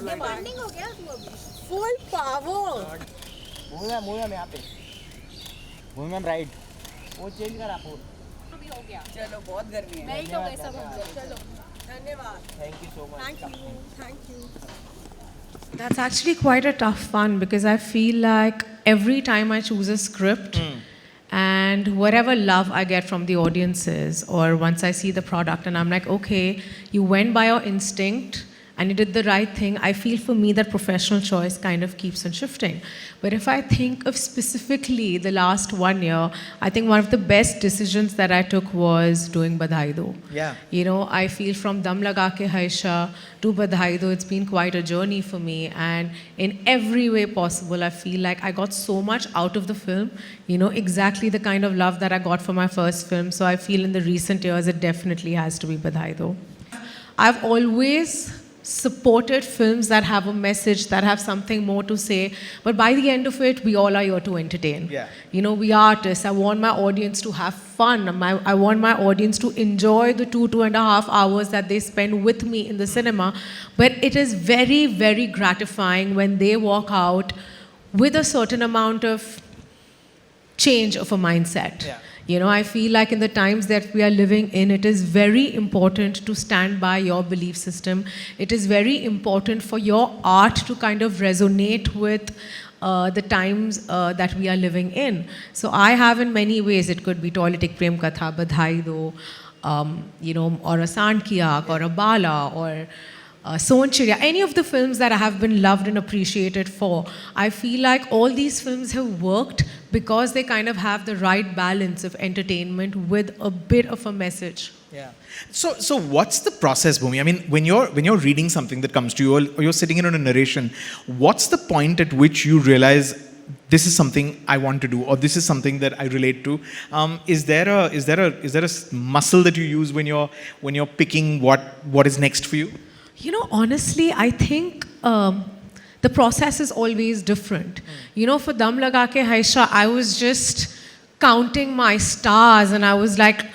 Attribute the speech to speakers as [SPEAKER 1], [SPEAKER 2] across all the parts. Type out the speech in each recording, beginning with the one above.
[SPEAKER 1] Demanding हो गया तू अभी. Full power.
[SPEAKER 2] मूवी में यहाँ पे मूवी में राइट वो चेंज कर आप
[SPEAKER 1] अभी हो गया.
[SPEAKER 3] चलो बहुत गर्मी है.
[SPEAKER 1] मैं ही तो गए सब हम लोग. चलो. धन्यवाद.
[SPEAKER 2] Thank you so much
[SPEAKER 1] Thank you.
[SPEAKER 4] That's actually quite a tough one because I feel like every time I choose a script and whatever love I get from the audiences or once I see the product and I'm like, okay, you went by your instinct and you did the right thing, I feel for me that professional choice kind of keeps on shifting. But if I think of specifically the last 1 year, I think one of the best decisions that I took was doing Badhai Do.
[SPEAKER 2] Yeah.
[SPEAKER 4] You know, I feel from Dam Laga Ke Haisha to Badhai Do, it's been quite a journey for me. And in every way possible, I feel like I got so much out of the film. You know, exactly the kind of love that I got for my first film. So I feel in the recent years, it definitely has to be Badhai Do. I've always supported films that have a message, that have something more to say. But by the end of it, we all are here to entertain.
[SPEAKER 2] Yeah.
[SPEAKER 4] You know, we are artists. I want my audience to have fun. I want my audience to enjoy the 2.5 hours that they spend with me in the cinema. But it is very, very gratifying when they walk out with a certain amount of change of a mindset.
[SPEAKER 2] Yeah.
[SPEAKER 4] You know, I feel like in the times that we are living in, it is very important to stand by your belief system. It is very important for your art to kind of resonate with the times that we are living in. So I have in many ways, it could be Toiletic Prem Katha, Badhai Do, you know, or a Sant Ki Aankh, or a Bala, or Son Chiriya, any of the films that I have been loved and appreciated for, I feel like all these films have worked because they kind of have the right balance of entertainment with a bit of a message.
[SPEAKER 5] Yeah. So what's the process, Bhumi? I mean, when you're reading something that comes to you, or you're sitting in on a narration, what's the point at which you realize this is something I want to do, or this is something that I relate to? Is there a muscle that you use when you're picking what is next for you?
[SPEAKER 4] You know, honestly, I think the process is always different. You know, for Dam Laga Ke Haisha, I was just counting my stars and I was like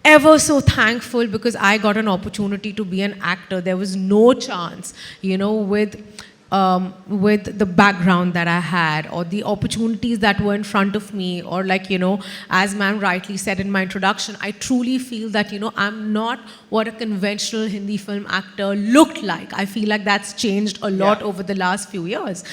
[SPEAKER 4] ever so thankful because I got an opportunity to be an actor. There was no chance, you know, with the background that I had or the opportunities that were in front of me, or like, you know, as ma'am rightly said in my introduction, I truly feel that, you know, I'm not what a conventional Hindi film actor looked like. I feel like that's changed a lot over the last few years.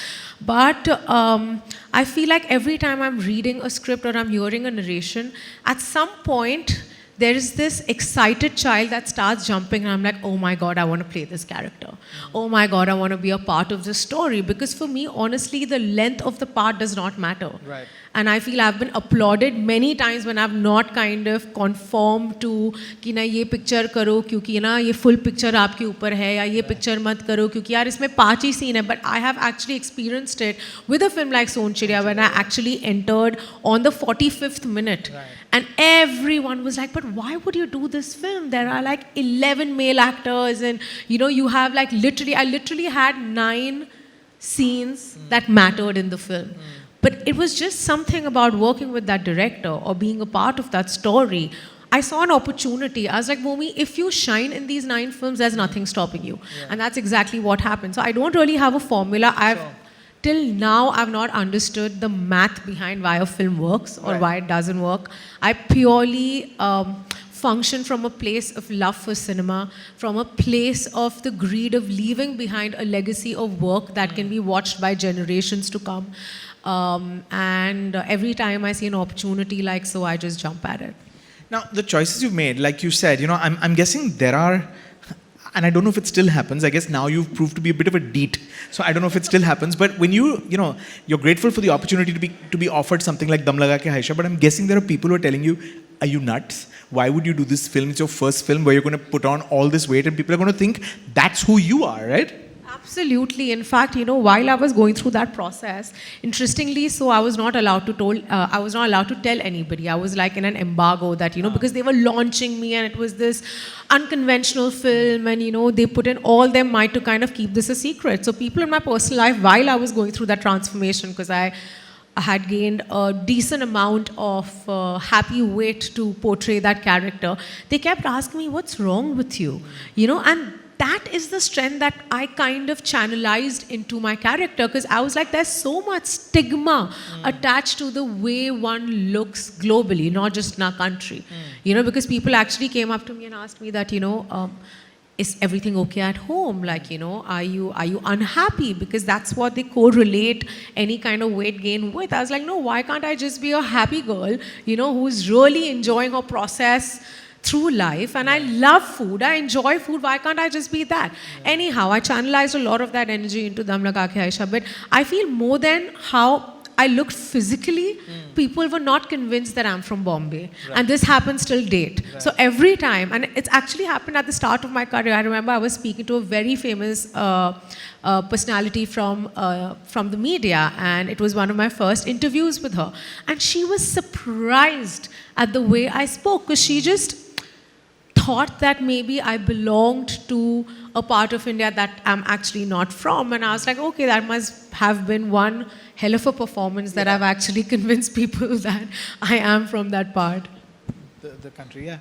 [SPEAKER 4] But I feel like every time I'm reading a script or I'm hearing a narration, at some point, there is this excited child that starts jumping and I'm like, oh my God, I want to play this character. Oh my God, I want to be a part of this story. Because for me, honestly, the length of the part does not matter.
[SPEAKER 5] Right.
[SPEAKER 4] And I feel I've been applauded many times when I've not kind of conformed to कि ना ये picture करो क्योंकि ना ये full picture आपके ऊपर है, या ये picture मत करो क्योंकि यार इसमें 5 ही scene है. But I have actually experienced it with a film like Son Chiriya when I actually entered on the 45th minute.
[SPEAKER 5] Right.
[SPEAKER 4] And everyone was like, but why would you do this film? There are like 11 male actors and, you know, you have like I literally had 9 scenes that mattered in the film. But it was just something about working with that director or being a part of that story. I saw an opportunity. I was like, Bhumi, if you shine in these 9 films, there's nothing stopping you. Yeah. And that's exactly what happened. So I don't really have a formula. Till now, I've not understood the math behind why a film works or why it doesn't work. I purely function from a place of love for cinema, from a place of the greed of leaving behind a legacy of work that can be watched by generations to come. And every time I see an opportunity like so, I just jump at it.
[SPEAKER 5] Now, the choices you've made, like you said, you know, I'm guessing there are, and I don't know if it still happens. I guess now you've proved to be a bit of a deet, so I don't know if it still happens. But when you know, you're grateful for the opportunity to be offered something like Dam Laga Ke Haisha, but I'm guessing there are people who are telling you, are you nuts? Why would you do this film? It's your first film where you're going to put on all this weight and people are going to think that's who you are, right?
[SPEAKER 4] Absolutely. In fact, you know, while I was going through that process, interestingly, so I was not allowed to tell anybody. I was like in an embargo that, you know, because they were launching me and it was this unconventional film and, you know, they put in all their might to kind of keep this a secret. So people in my personal life, while I was going through that transformation, because I had gained a decent amount of happy weight to portray that character, they kept asking me, what's wrong with you? You know, and that is the strength that I kind of channelized into my character, because I was like, there's so much stigma attached to the way one looks globally, not just in our country. You know, because people actually came up to me and asked me that, you know, is everything okay at home? Like, you know, are you unhappy? Because that's what they correlate any kind of weight gain with. I was like, no, why can't I just be a happy girl, you know, who's really enjoying her process through life? And I love food, I enjoy food, why can't I just be that? Anyhow, I channelized a lot of that energy into Dam Laga Ke Aisha, but I feel more than how I looked physically, people were not convinced that I'm from Bombay. And this happens till date. So every time, and it's actually happened at the start of my career. I remember I was speaking to a very famous personality from the media, and it was one of my first interviews with her. And she was surprised at the way I spoke, because she just thought that maybe I belonged to a part of India that I'm actually not from. And I was like, okay, that must have been one hell of a performance that I've actually convinced people that I am from that part.
[SPEAKER 5] The country, yeah.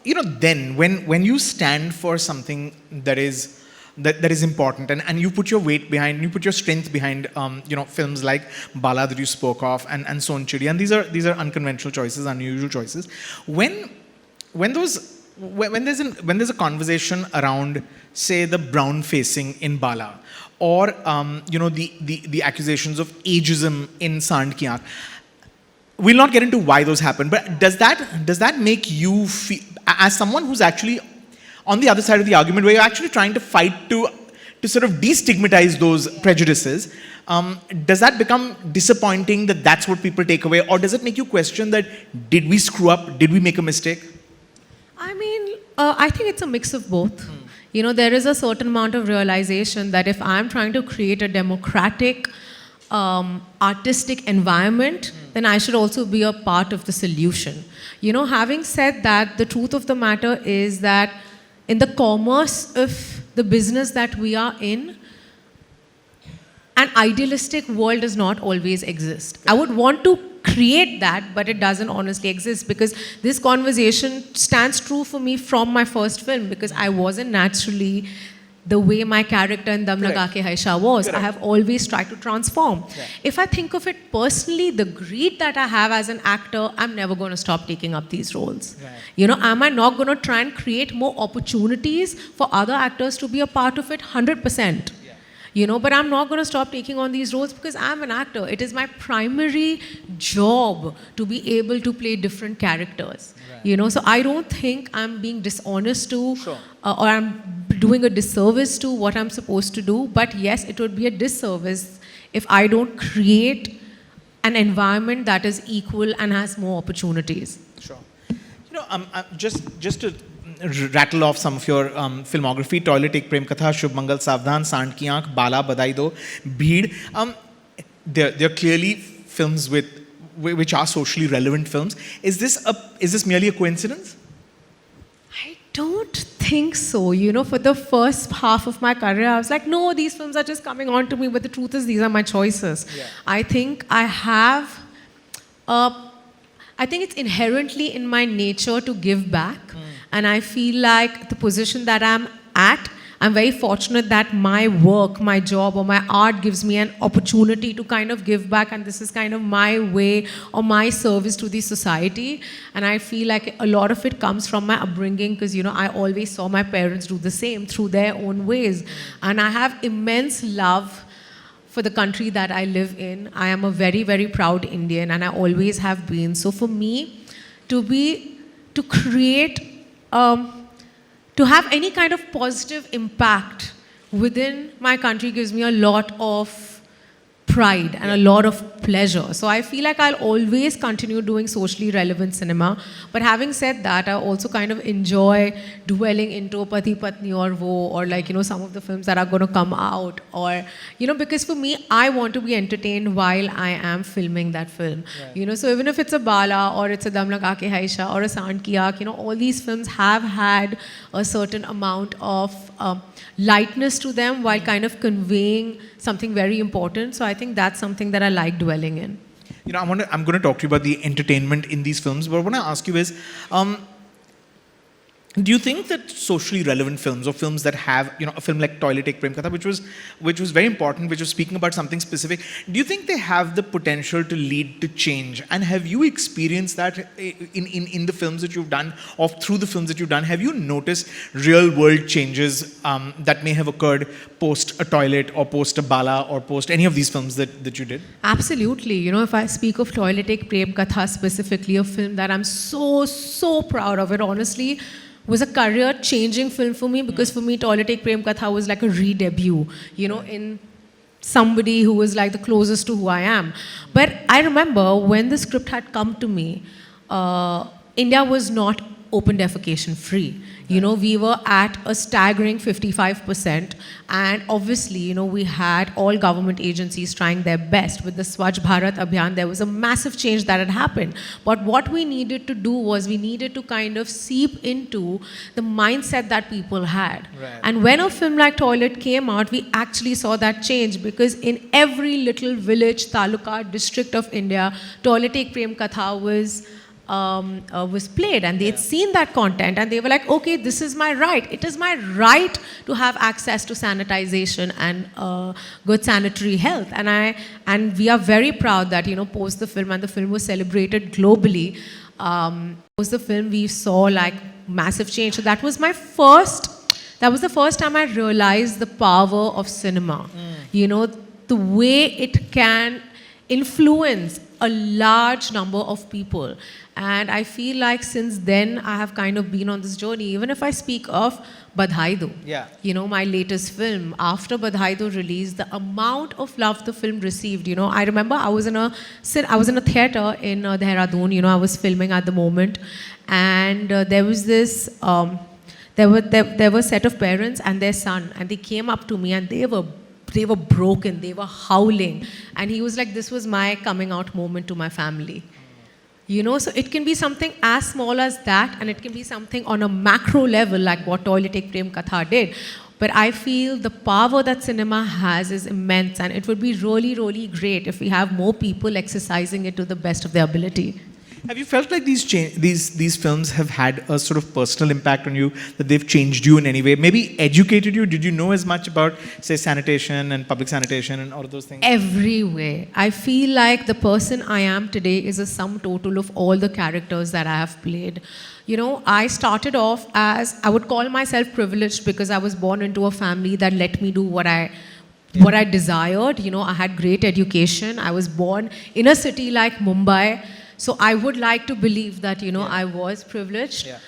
[SPEAKER 5] You know, then when you stand for something that is important, and you put your weight behind, you put your strength behind, you know, films like Bala that you spoke of, and Son Chidi, and these are unconventional choices, unusual choices. When there's a conversation around, say, the brown facing in Bala, or you know, the accusations of ageism in Sand Ki Aankh, we'll not get into why those happen, but does that make you feel, as someone who's actually on the other side of the argument, where you're actually trying to fight to sort of destigmatize those prejudices, does that become disappointing that that's what people take away, or does it make you question that, did we screw up, did we make a mistake?
[SPEAKER 4] I mean, I think it's a mix of both. You know, there is a certain amount of realization that if I'm trying to create a democratic, artistic environment, then I should also be a part of the solution. You know, having said that, the truth of the matter is that in the commerce of the business that we are in, an idealistic world does not always exist. I would want to create that, but it doesn't honestly exist, because this conversation stands true for me from my first film, because I wasn't naturally the way my character in Dam Laga Ke Aisha was.
[SPEAKER 5] Correct.
[SPEAKER 4] I have always tried to transform. If I think of it personally, the greed that I have as an actor, I'm never going to stop taking up these roles. You know, am I not going to try and create more opportunities for other actors to be a part of it? 100%. You know, but I'm not going to stop taking on these roles, because I'm an actor. It is my primary job to be able to play different characters. You know, so I don't think I'm being dishonest to, or I'm doing a disservice to what I'm supposed to do. But yes, it would be a disservice if I don't create an environment that is equal and has more opportunities.
[SPEAKER 5] Sure. You know, just to rattle off some of your filmography: Toilet Ek Prem Katha, Shubh Mangal Savdhan, Sand Ki Aankh, Bala, Badai Do, Bheed. They're clearly films which are socially relevant films. Is this merely a coincidence?
[SPEAKER 4] I don't think so. You know, for the first half of my career, I was like, no, these films are just coming on to me, but the truth is, these are my choices. I think I have, I think it's inherently in my nature to give back. And I feel like the position that I'm at, I'm very fortunate that my work, my job, or my art gives me an opportunity to kind of give back, and this is kind of my way or my service to the society. And I feel like a lot of it comes from my upbringing, because, you know, I always saw my parents do the same through their own ways. And I have immense love for the country that I live in. I am a very, very proud Indian, and I always have been. So for me, to create, to have any kind of positive impact within my country gives me a lot of pride and a lot of pleasure. So I feel like I'll always continue doing socially relevant cinema. But having said that, I also kind of enjoy dwelling into Pati Patni Aur Wo, or like, you know, some of the films that are going to come out, or, you know, because for me, I want to be entertained while I am filming that film. You know, so even if it's a Bala, or it's a Dam Laga Ke Aisha, or a Sand Ki Aankh, you know, all these films have had a certain amount of lightness to them while kind of conveying something very important. So I think that's something that I like dwelling in.
[SPEAKER 5] You know, I'm going to talk to you about the entertainment in these films, but what I want to ask you is, Do you think that socially relevant films or films that have, a film like Toilet Ek Prem Katha, which was very important, which was speaking about something specific, do you think they have the potential to lead to change? And have you experienced that in the films that you've done, or through the films that you've done? Have you noticed real world changes that may have occurred post a Toilet or post a Bala or post any of these films that you did?
[SPEAKER 4] Absolutely. You know, if I speak of Toilet Ek Prem Katha specifically, a film that I'm so proud of, it honestly was a career-changing film for me, because for me, Toilet Ek Prem Katha was like a re-debut, in somebody who was like the closest to who I am. But I remember when the script had come to me, India was not open defecation free. You know, we were at a staggering 55%, and obviously, we had all government agencies trying their best. With the Swachh Bharat Abhiyan, there was a massive change that had happened. But what we needed to do was we needed to kind of seep into the mindset that people had.
[SPEAKER 5] Right.
[SPEAKER 4] And when a film like Toilet came out, we actually saw that change, because in every little village, taluka, district of India, Toilet Ek Prem Katha was played, and they'd seen that content, and they were like, okay, this is my right. It is my right to have access to sanitization and good sanitary health. And we are very proud that, post the film, and the film was celebrated globally, post the film, we saw like massive change. So that was the first time I realized the power of cinema. The way it can influence a large number of people. And I feel like since then, I have kind of been on this journey. Even if I speak of Badhai Do, my latest film, after Badhai Do released, the amount of love the film received, I remember I was in a theater in Dehradun, I was filming at the moment, and there was this, there were a set of parents and their son, and they came up to me, and they were broken, they were howling, and he was like, this was my coming out moment to my family. So it can be something as small as that, and it can be something on a macro level like what Toilet Ek Prem Katha did. But I feel the power that cinema has is immense, and it would be really, really great if we have more people exercising it to the best of their ability.
[SPEAKER 5] Have you felt like these films have had a sort of personal impact on you, that they've changed you in any way, maybe educated you? Did you know as much about, say, sanitation and public sanitation and all of those things?
[SPEAKER 4] Every way. I feel like the person I am today is a sum total of all the characters that I have played. I started off as, I would call myself privileged, because I was born into a family that let me do what I desired. I had great education. I was born in a city like Mumbai. So I would like to believe that, I was privileged. Yeah.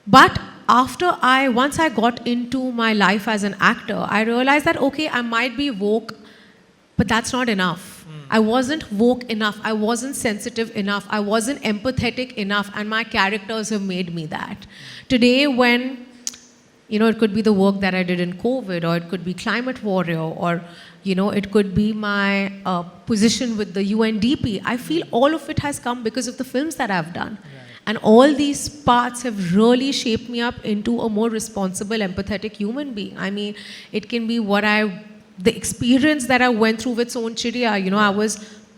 [SPEAKER 4] But once I got into my life as an actor, I realized that, okay, I might be woke, but that's not enough. I wasn't woke enough. I wasn't sensitive enough. I wasn't empathetic enough. And my characters have made me that. Today, when, it could be the work that I did in COVID, or it could be Climate Warrior, or it could be my position with the UNDP. I feel all of it has come because of the films that I've done. Right. And all these parts have really shaped me up into a more responsible, empathetic human being. I mean, it can be the experience that I went through with Son Chiriya.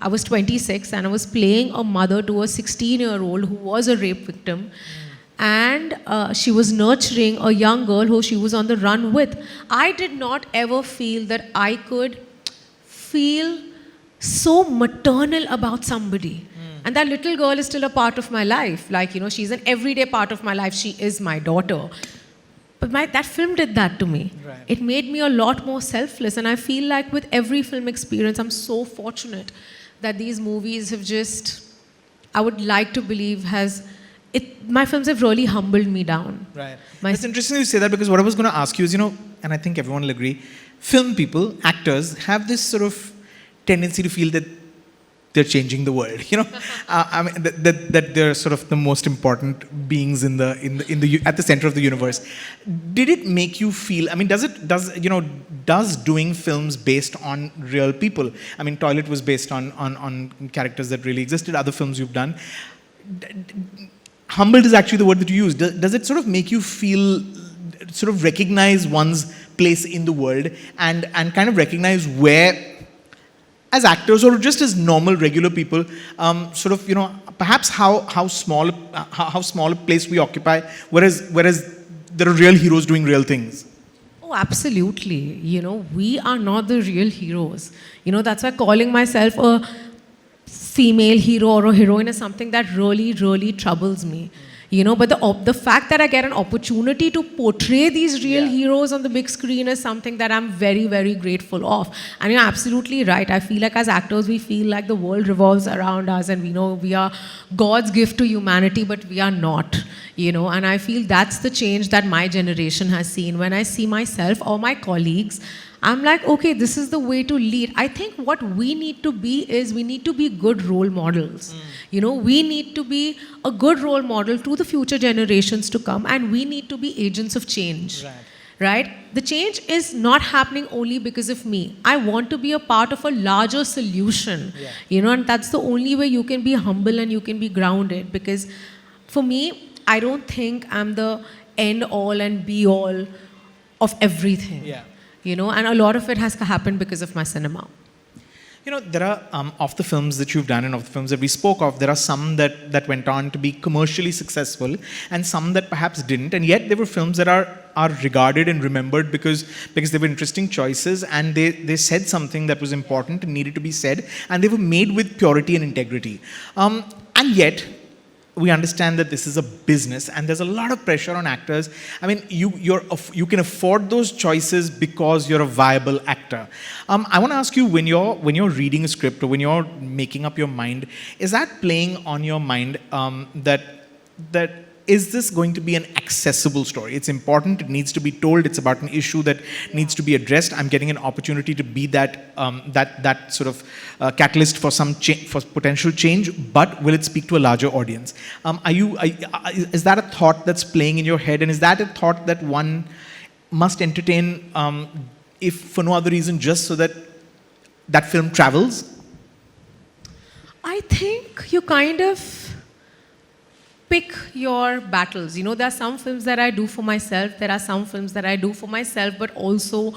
[SPEAKER 4] I was 26, and I was playing a mother to a 16-year-old who was a rape victim. And she was nurturing a young girl who she was on the run with. I did not ever feel that I could feel so maternal about somebody. And that little girl is still a part of my life. Like, she's an everyday part of my life. She is my daughter. But that film did that to me. Right. It made me a lot more selfless. And I feel like with every film experience, I'm so fortunate that these movies have I would like to believe my films have really humbled me down.
[SPEAKER 5] Right. It's interesting you say that, because what I was going to ask you is, and I think everyone will agree, film people, actors, have this sort of tendency to feel that they're changing the world. I mean, that they're sort of the most important beings at the center of the universe. Did it make you feel? I mean, does doing films based on real people? I mean, Toilet was based on characters that really existed. Other films you've done. Humbled is actually the word that you use. Does it sort of make you feel, sort of recognize one's place in the world, and kind of recognize where, as actors or just as normal, regular people, perhaps how small how small a place we occupy, whereas there are real heroes doing real things.
[SPEAKER 4] Oh, absolutely. You know, we are not the real heroes. You know, that's why calling myself a female hero or a heroine is something that really, really troubles me. You know, but the fact that I get an opportunity to portray these real heroes on the big screen is something that I'm very, very grateful of. And you're absolutely right. I feel like as actors, we feel like the world revolves around us and we know we are God's gift to humanity, but we are not. You know, and I feel that's the change that my generation has seen. When I see myself or my colleagues, I'm like, okay, this is the way to lead. I think what we need to be is we need to be good role models. You know, we need to be a good role model to the future generations to come, and we need to be agents of change. Right? The change is not happening only because of me. I want to be a part of a larger solution. You know, and that's the only way you can be humble and you can be grounded. Because for me, I don't think I'm the end all and be all of everything. You know, and a lot of it has happened because of my cinema.
[SPEAKER 5] You know, there are, of the films that you've done and of the films that we spoke of, there are some that went on to be commercially successful and some that perhaps didn't. And yet there were films that are regarded and remembered because they were interesting choices and they said something that was important and needed to be said, and they were made with purity and integrity. And yet, we understand that this is a business and there's a lot of pressure on actors. I mean, you can afford those choices because you're a viable actor. I want to ask you, when you're reading a script or when you're making up your mind, is that playing on your mind that is this going to be an accessible story? It's important, it needs to be told, it's about an issue that needs to be addressed. I'm getting an opportunity to be that sort of catalyst for for potential change, but will it speak to a larger audience? Is that a thought that's playing in your head, and is that a thought that one must entertain, if for no other reason, just so that that film travels?
[SPEAKER 4] I think you kind of pick your battles. You know, there are some films that I do for myself. There are some films that I do for myself, but also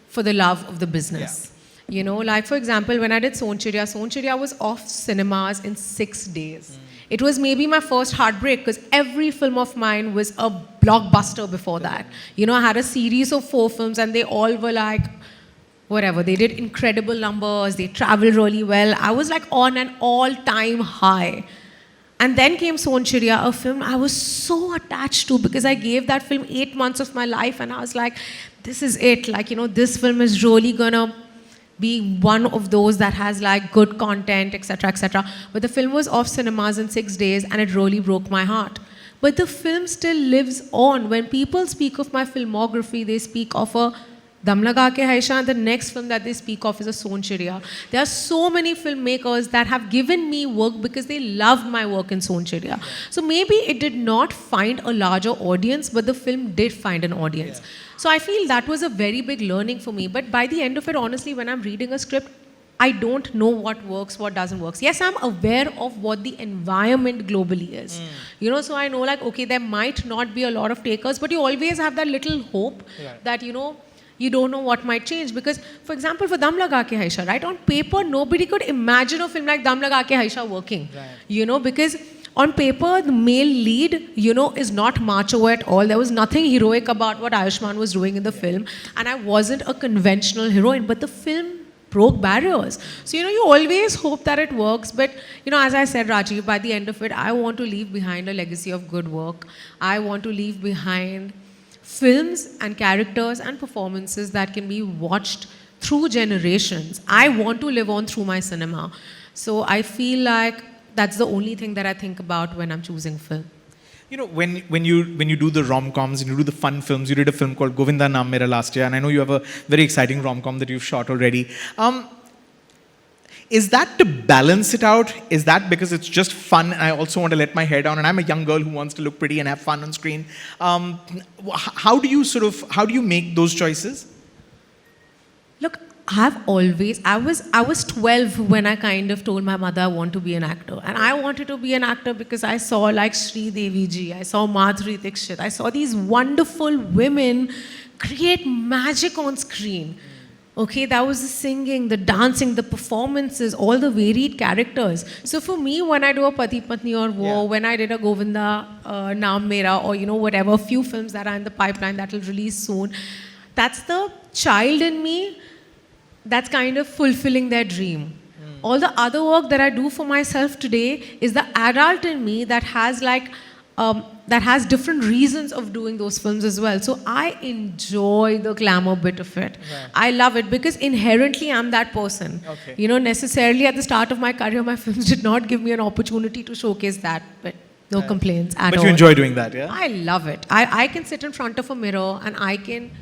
[SPEAKER 4] for the love of the business. You know, like for example, when I did Sonchiriya was off cinemas in 6 days. It was maybe my first heartbreak because every film of mine was a blockbuster before that. You know, I had a series of 4 films and they all were like, whatever. They did incredible numbers. They traveled really well. I was like on an all-time high. And then came Sonchiriya, a film I was so attached to because I gave that film 8 months of my life and I was like, this is it. Like, you know, this film is really gonna be one of those that has like good content, etc., etc. But the film was off cinemas in 6 days and it really broke my heart. But the film still lives on. When people speak of my filmography, they speak of a Dam Laga Ke Haisha, and the next film that they speak of is a Sonchiriya. There are so many filmmakers that have given me work because they loved my work in Sonchiriya. So maybe it did not find a larger audience, but the film did find an audience. So I feel that was a very big learning for me. But by the end of it, honestly, when I'm reading a script, I don't know what works, what doesn't work. Yes, I'm aware of what the environment globally is. You know, so I know like, okay, there might not be a lot of takers, but you always have that little hope that, you know, you don't know what might change. Because, for example, for Dam Laga Ke Haisha, right, on paper, nobody could imagine a film like Dam Laga Ke Haisha working. You know, because on paper, the male lead, you know, is not macho at all. There was nothing heroic about what Ayushmann was doing in the film. And I wasn't a conventional heroine, but the film broke barriers. So, you know, you always hope that it works. But, you know, as I said, Rajiv, by the end of it, I want to leave behind a legacy of good work. I want to leave behind films and characters and performances that can be watched through generations. I want to live on through my cinema. So I feel like that's the only thing that I think about when I'm choosing film.
[SPEAKER 5] You know, when you do the rom-coms and you do the fun films, you did a film called Govinda Naam Mera last year, and I know you have a very exciting rom-com that you've shot already. Is that to balance it out? Is that because it's just fun and I also want to let my hair down and I'm a young girl who wants to look pretty and have fun on screen? How do you make those choices?
[SPEAKER 4] Look, I was 12 when I kind of told my mother I want to be an actor. And I wanted to be an actor because I saw like Sri Devi ji, I saw Madhuri Dixit, I saw these wonderful women create magic on screen. Okay, that was the singing, the dancing, the performances, all the varied characters. So for me, when I do a Pati Patni or Wo, when I did a Govinda Naam Mera, or whatever, few films that are in the pipeline that will release soon, that's the child in me that's kind of fulfilling their dream. All the other work that I do for myself today is the adult in me that has that has different reasons of doing those films as well. So I enjoy the glamour bit of it.
[SPEAKER 5] Right.
[SPEAKER 4] I love it because inherently I'm that person.
[SPEAKER 5] Okay.
[SPEAKER 4] Necessarily at the start of my career, my films did not give me an opportunity to showcase that, but no complaints at all.
[SPEAKER 5] But you enjoy doing that, yeah?
[SPEAKER 4] I love it. I can sit in front of a mirror and I can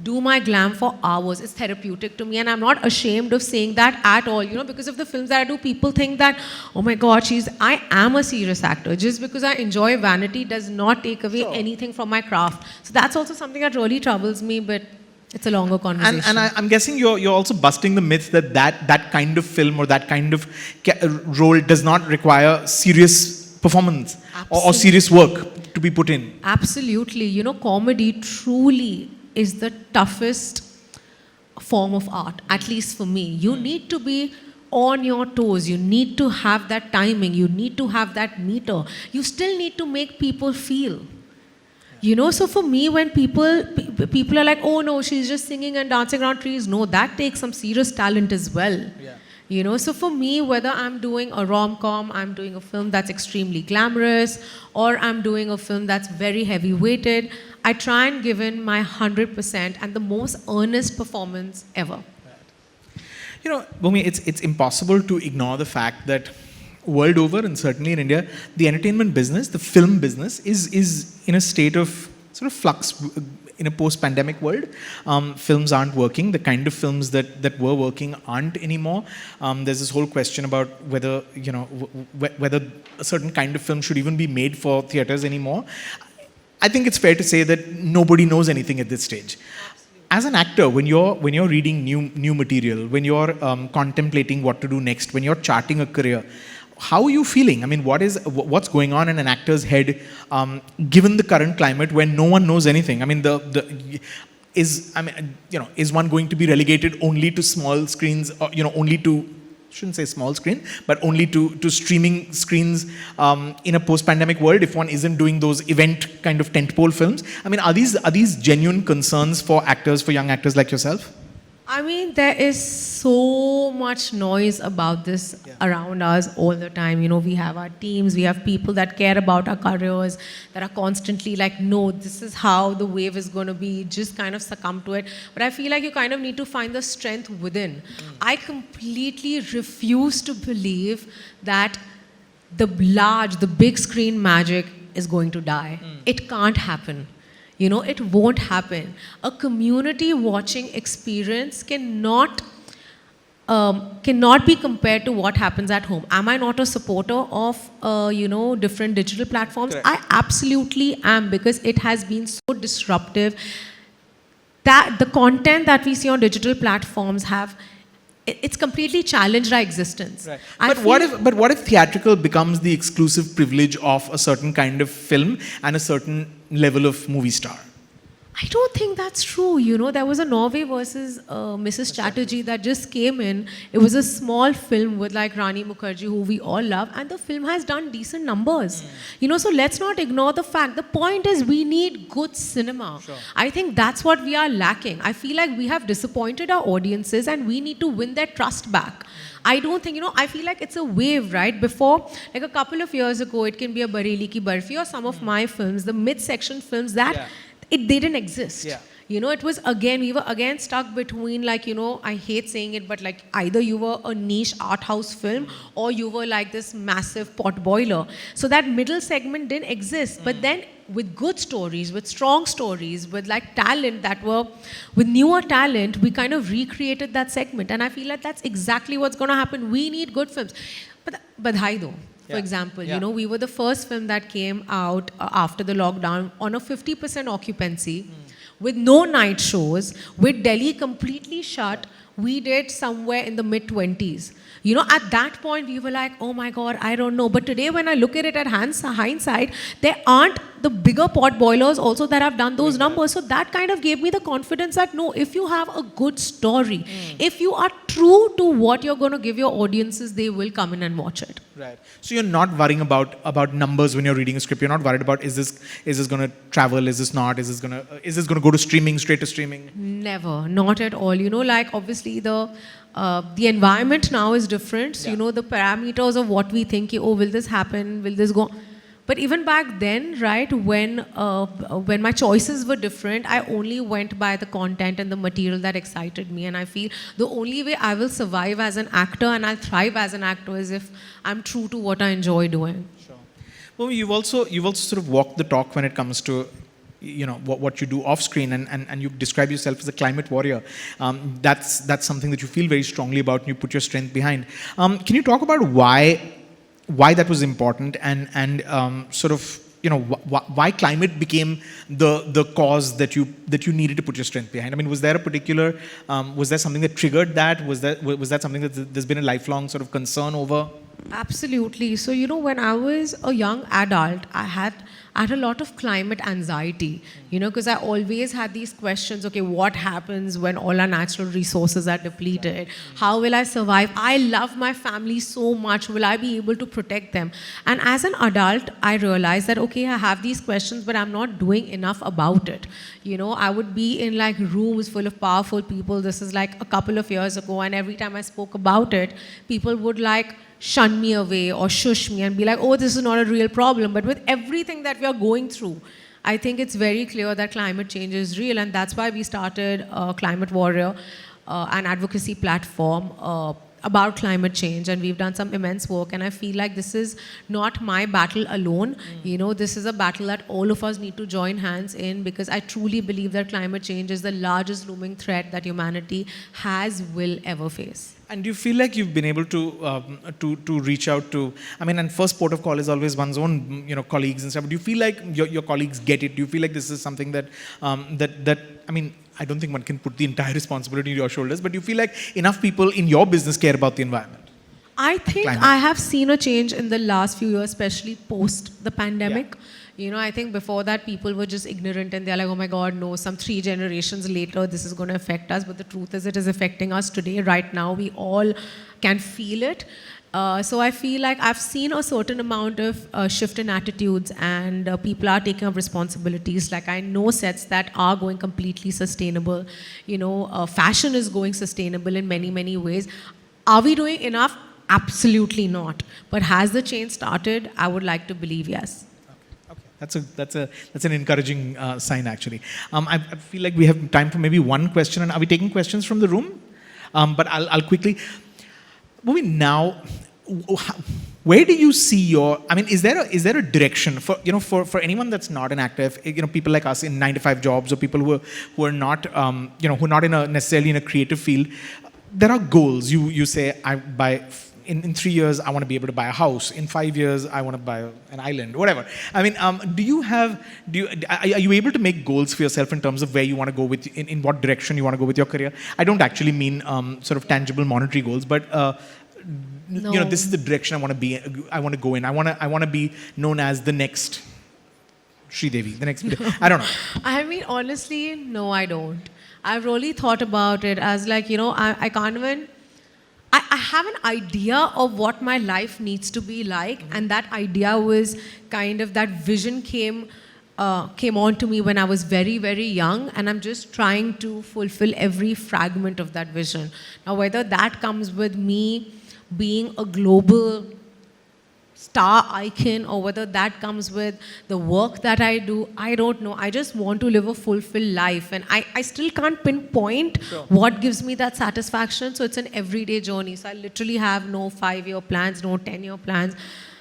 [SPEAKER 4] do my glam for hours. It's therapeutic to me, and I'm not ashamed of saying that at all. Because of the films that I do, people think that, oh my God, I am a serious actor. Just because I enjoy vanity does not take away anything from my craft. So that's also something that really troubles me, but it's a longer conversation.
[SPEAKER 5] And I'm guessing you're also busting the myth that kind of film or that kind of role does not require serious performance or serious work to be put in.
[SPEAKER 4] Absolutely. Comedy truly is the toughest form of art, at least for me. You need to be on your toes. You need to have that timing. You need to have that meter. You still need to make people feel. So for me, when people are like, oh no, she's just singing and dancing around trees. No, that takes some serious talent as well. Yeah. So for me, whether I'm doing a rom-com, I'm doing a film that's extremely glamorous, or I'm doing a film that's very heavy-weighted, I try and give in my 100% and the most earnest performance ever.
[SPEAKER 5] Bhumi, it's impossible to ignore the fact that world over, and certainly in India, the entertainment business, the film business, is in a state of sort of flux in a post-pandemic world. Films aren't working. The kind of films that were working aren't anymore. There's this whole question about whether whether a certain kind of film should even be made for theaters anymore. I think it's fair to say that nobody knows anything at this stage. As an actor, when you're reading new material, when you're contemplating what to do next, when you're charting a career, how are you feeling? I mean, what's going on in an actor's head, given the current climate when no one knows anything? I mean, is one going to be relegated only to small screens, or only to, shouldn't say small screen, but only to streaming screens in a post-pandemic world if one isn't doing those event kind of tentpole films? I mean, are these genuine concerns for actors, for young actors like yourself?
[SPEAKER 4] I mean, there is so much noise about this around us all the time. We have our teams, we have people that care about our careers, that are constantly like, no, this is how the wave is going to be, just kind of succumb to it. But I feel like you kind of need to find the strength within. I completely refuse to believe that the big screen magic is going to die. It can't happen. It won't happen. A community watching experience cannot be compared to what happens at home. Am I not a supporter of, different digital platforms? Correct. I absolutely am, because it has been so disruptive that the content that we see on digital platforms it's completely challenged our existence.
[SPEAKER 5] Right. But what if theatrical becomes the exclusive privilege of a certain kind of film and a certain level of movie star?
[SPEAKER 4] I don't think that's true. There was a Norway versus Mrs. Chatterjee that just came in. It was a small film with like Rani Mukherjee, who we all love, and the film has done decent numbers. So let's not ignore the fact. The point is we need good cinema. Sure. I think that's what we are lacking. I feel like we have disappointed our audiences and we need to win their trust back. I don't think, I feel like it's a wave, right? Before, like a couple of years ago, it can be a Bareli Ki Barfi or some of my films, the mid-section films that they didn't exist. Yeah. It was we were again stuck between I hate saying it, but like either you were a niche art house film or you were like this massive pot boiler. So that middle segment didn't exist. But then with good stories, with strong stories, with like talent with newer talent, we kind of recreated that segment. And I feel like that's exactly what's going to happen. We need good films. But Badhai though. For example, we were the first film that came out after the lockdown on a 50% occupancy, with no night shows, with Delhi completely shut, we did somewhere in the mid-20s. You know, at that point, we were like, oh my God, I don't know. But today, when I look at it at hindsight, there aren't the bigger pot boilers also that have done those numbers. So that kind of gave me the confidence that no, if you have a good story, if you are true to what you're going to give your audiences, they will come in and watch it.
[SPEAKER 5] Right. So you're not worrying about numbers when you're reading a script. You're not worried about is this going to travel? Is this not? Is this going to go to streaming, straight to streaming?
[SPEAKER 4] Never, not at all. You know, like obviously the environment now is different. So, you know, the parameters of what we think, oh, will this happen? Will this go? But even back then, right, when my choices were different, I only went by the content and the material that excited me. And I feel the only way I will survive as an actor and I'll thrive as an actor is if I'm true to what I enjoy doing.
[SPEAKER 5] Sure. Well, you've also sort of walked the talk when it comes to, you know, what you do off screen, and you describe yourself as a climate warrior. That's something that you feel very strongly about and you put your strength behind. Can you talk about why that was important and sort of, you know, why climate became the cause that you needed to put your strength behind? I mean, was there a particular was there something that triggered that? Was that something that there's been a lifelong sort of concern over?
[SPEAKER 4] Absolutely. So, you know, when I was a young adult, I had a lot of climate anxiety, you know, because I always had these questions, okay, what happens when all our natural resources are depleted? How will I survive? I love my family so much. Will I be able to protect them? And as an adult, I realized that, okay, I have these questions, but I'm not doing enough about it. You know, I would be in like rooms full of powerful people. This is like a couple of years ago. And every time I spoke about it, people would like shun me away or shush me and be like, oh, this is not a real problem. But with everything that we are going through, I think it's very clear that climate change is real. And that's why we started Climate Warrior, an advocacy platform about climate change. And we've done some immense work. And I feel like this is not my battle alone. You know, this is a battle that all of us need to join hands in, because I truly believe that climate change is the largest looming threat that humanity will ever face.
[SPEAKER 5] And do you feel like you've been able to reach out to, I mean, and first port of call is always one's own, you know, colleagues and stuff. Do you feel like your colleagues get it? Do you feel like this is something that, I mean, I don't think one can put the entire responsibility on your shoulders, but do you feel like enough people in your business care about the environment?
[SPEAKER 4] I think I have seen a change in the last few years, especially post the pandemic. Yeah. You know, I think before that, people were just ignorant and they're like, oh my God, no, some 3 generations later, this is going to affect us. But the truth is, it is affecting us today. Right now, we all can feel it. So I feel like I've seen a certain amount of shift in attitudes, and people are taking up responsibilities. Like, I know sets that are going completely sustainable. You know, fashion is going sustainable in many, many ways. Are we doing enough? Absolutely not. But has the change started? I would like to believe yes.
[SPEAKER 5] That's an encouraging sign, actually. I feel like we have time for maybe one question. And are we taking questions from the room? But I'll quickly. Bhumi, now, where do you see your? I mean, is there a direction for, you know, for anyone that's not an actor? You know, people like us in 9-to-5 jobs, or people who are not you know, who are not necessarily in a creative field. There are goals. You say, in 3 years, I want to be able to buy a house. In 5 years, I want to buy an island, whatever. I mean, are you able to make goals for yourself in terms of where you want to go with, in what direction you want to go with your career? I don't actually mean sort of tangible monetary goals, but
[SPEAKER 4] no.
[SPEAKER 5] You know, this is the direction I want to go in. I want to be known as the next Sridevi, the next. No. I don't know.
[SPEAKER 4] I mean, honestly, no, I don't. I've really thought about it as like, you know, I can't even. I have an idea of what my life needs to be like, and that idea was kind of, that vision came on to me when I was very, very young, and I'm just trying to fulfill every fragment of that vision. Now, whether that comes with me being a global star icon, or whether that comes with the work that I do, I don't know. I just want to live a fulfilled life, and I still can't pinpoint what gives me that satisfaction. So it's an everyday journey. So I literally have no 5-year plans, no 10-year plans.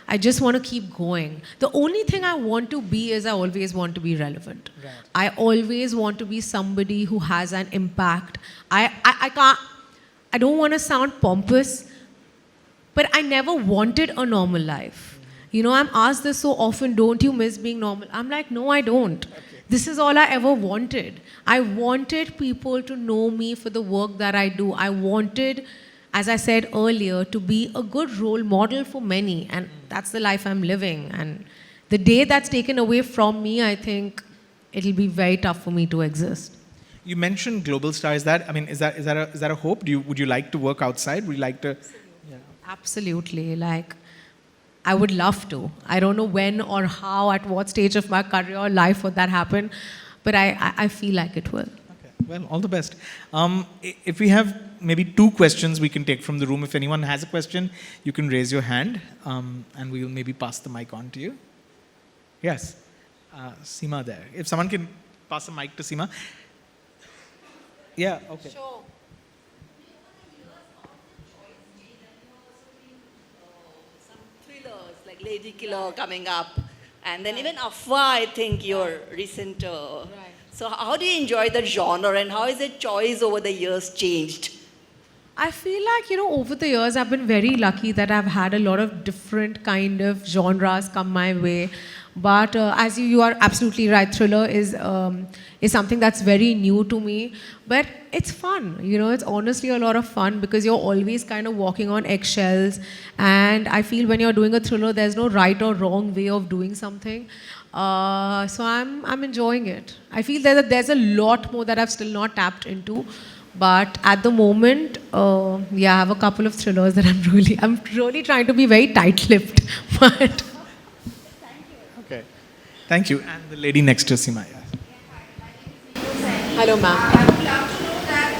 [SPEAKER 4] I just want to keep going. The only thing I want to be is, I always want to be relevant. Right. I always want to be somebody who has an impact. I don't want to sound pompous, but I never wanted a normal life. You know, I'm asked this so often, don't you miss being normal? I'm like, no, I don't. Okay. this is all I ever wanted. I wanted people to know me for the work that I do. I wanted, as I said earlier, to be a good role model for many, and that's the life I'm living. And the day that's taken away from me, I think it'll be very tough for me to exist.
[SPEAKER 5] You mentioned global star. Is that a hope? Would you like to work outside? Would you like to?
[SPEAKER 4] Absolutely. Like, I would love to. I don't know when or how, at what stage of my career or life would that happen, but I feel like it will.
[SPEAKER 5] Okay. Well, all the best. If we have maybe 2 questions we can take from the room. If anyone has a question, you can raise your hand, and we will maybe pass the mic on to you. Yes. Seema there. If someone can pass the mic to Seema. Yeah, okay.
[SPEAKER 1] Sure. Some thrillers like Lady Killer coming up. And then even Afwa, I think, your recent... So how do you enjoy that genre and how has the choice over the years changed?
[SPEAKER 4] I feel like, over the years, I've been very lucky that I've had a lot of different kind of genres come my way. But as you are absolutely right, thriller is something that's very new to me. But it's fun, it's honestly a lot of fun because you're always kind of walking on eggshells. And I feel when you're doing a thriller, there's no right or wrong way of doing something. So I'm enjoying it. I feel that there's a lot more that I've still not tapped into. But at the moment, I have a couple of thrillers that I'm really trying to be very tight-lipped. But
[SPEAKER 5] Okay. Thank you. And the lady next to Seema. Yeah.
[SPEAKER 4] hello, ma'am.
[SPEAKER 3] I would love to know that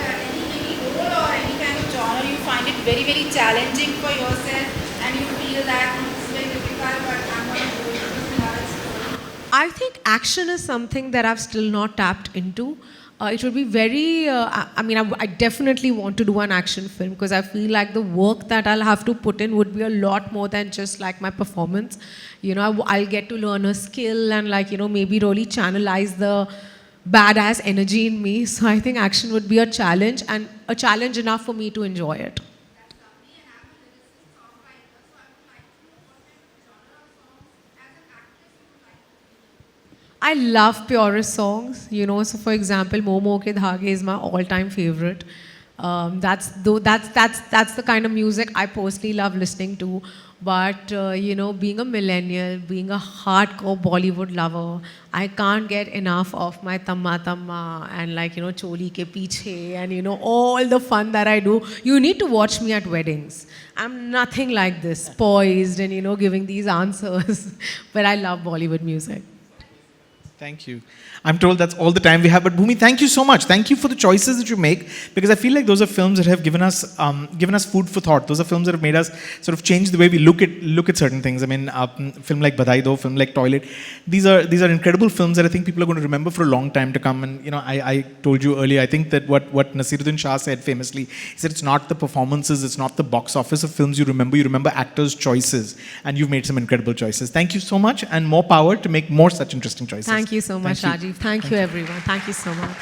[SPEAKER 3] any role or any kind of genre you find it very, very challenging for yourself and you feel that it's very difficult but I'm going to do it.
[SPEAKER 4] I think action is something that I've still not tapped into. It would be very, I definitely want to do an action film because I feel like the work that I'll have to put in would be a lot more than just like my performance. I'll get to learn a skill and maybe really channelize the badass energy in me. So I think action would be a challenge and a challenge enough for me to enjoy it. I love purist songs, So, for example, Momo Ke Dhage is my all-time favorite. That's the kind of music I personally love listening to. But being a millennial, being a hardcore Bollywood lover, I can't get enough of my Tamma Tamma and Choli Ke Piche and all the fun that I do. You need to watch me at weddings. I'm nothing like this, poised and giving these answers. But I love Bollywood music.
[SPEAKER 5] Thank you. I'm told that's all the time we have. But Bhumi, thank you so much. Thank you for the choices that you make, because I feel like those are films that have given us food for thought. Those are films that have made us sort of change the way we look at certain things. I mean, film like Badai Do, film like Toilet. These are incredible films that I think people are going to remember for a long time to come. And I told you earlier, I think that what Nasiruddin Shah said famously, he said it's not the performances, it's not the box office of films you remember. You remember actors' choices, and you've made some incredible choices. Thank you so much, and more power to make more such interesting choices.
[SPEAKER 4] Thank you so much, Rajiv. Thank you, everyone. Thank you so much.